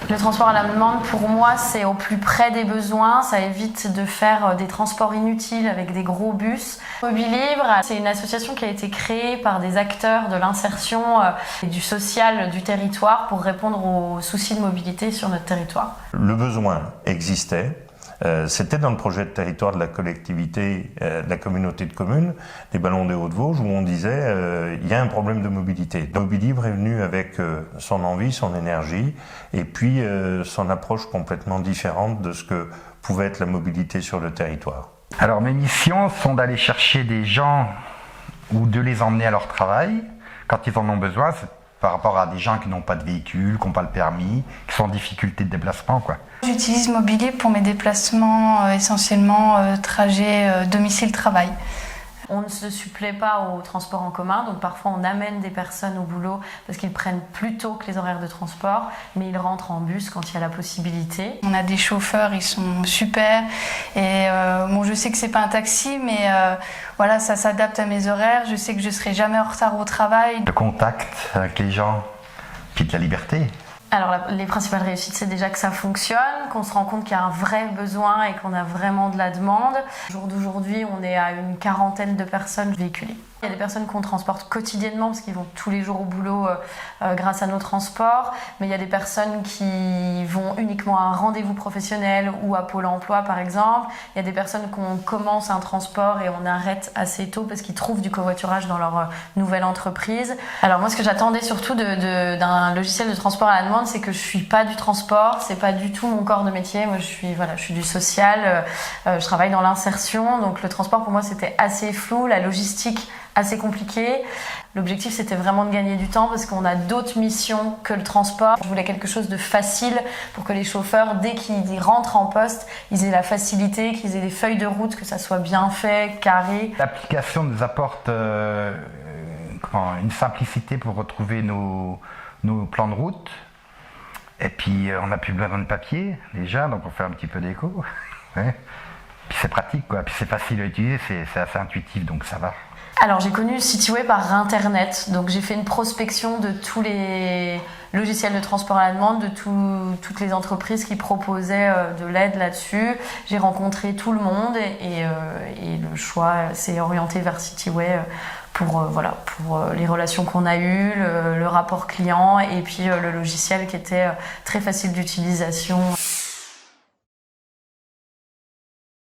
Le transport à la demande, pour moi, c'est au plus près des besoins. Ça évite de faire des transports inutiles avec des gros bus. Mobilibre, c'est une association qui a été créée par des acteurs de l'insertion et du social du territoire pour répondre aux soucis de mobilité sur notre territoire. Le besoin existait. C'était dans le projet de territoire de la collectivité, de la communauté de communes, des Ballons des Hauts-de-Vosges, où on disait il y a un problème de mobilité. Mobilibre est venu avec son envie, son énergie, et puis son approche complètement différente de ce que pouvait être la mobilité sur le territoire. Alors mes missions sont d'aller chercher des gens ou de les emmener à leur travail quand ils en ont besoin, par rapport à des gens qui n'ont pas de véhicule, qui n'ont pas le permis, qui sont en difficulté de déplacement, quoi. J'utilise Mobilibre pour mes déplacements, essentiellement trajet domicile-travail. On ne se supplée pas au transport en commun, donc parfois on amène des personnes au boulot parce qu'ils prennent plus tôt que les horaires de transport, mais ils rentrent en bus quand il y a la possibilité. On a des chauffeurs, ils sont super, et bon, je sais que c'est pas un taxi, mais voilà, ça s'adapte à mes horaires. Je sais que je serai jamais en retard au travail. Le contact avec les gens, puis de la liberté. Alors les principales réussites, c'est déjà que ça fonctionne, qu'on se rend compte qu'il y a un vrai besoin et qu'on a vraiment de la demande. Au jour d'aujourd'hui, on est à une quarantaine de personnes véhiculées. Il y a des personnes qu'on transporte quotidiennement parce qu'ils vont tous les jours au boulot grâce à nos transports, mais il y a des personnes qui vont uniquement à un rendez-vous professionnel ou à Pôle emploi par exemple. Il y a des personnes qu'on commence un transport et on arrête assez tôt parce qu'ils trouvent du covoiturage dans leur nouvelle entreprise. Alors moi, ce que j'attendais surtout d'un logiciel de transport à la demande, c'est que je suis pas du transport, c'est pas du tout mon corps de métier. Moi, je suis du social, je travaille dans l'insertion, donc le transport pour moi c'était assez flou, la logistique assez compliqué. L'objectif, c'était vraiment de gagner du temps parce qu'on a d'autres missions que le transport. Je voulais quelque chose de facile pour que les chauffeurs, dès qu'ils rentrent en poste, ils aient la facilité, qu'ils aient des feuilles de route, que ça soit bien fait, carré. L'application nous apporte une simplicité pour retrouver nos plans de route. Et puis, on n'a plus besoin de papier, déjà, donc on fait un petit peu d'éco. Ouais. Puis c'est pratique, quoi. Puis c'est facile à utiliser, c'est assez intuitif, donc ça va. Alors j'ai connu Cityway par internet, donc j'ai fait une prospection de tous les logiciels de transport à la demande, de toutes les entreprises qui proposaient de l'aide là-dessus. J'ai rencontré tout le monde et le choix s'est orienté vers Cityway pour les relations qu'on a eues, le rapport client et puis le logiciel qui était très facile d'utilisation.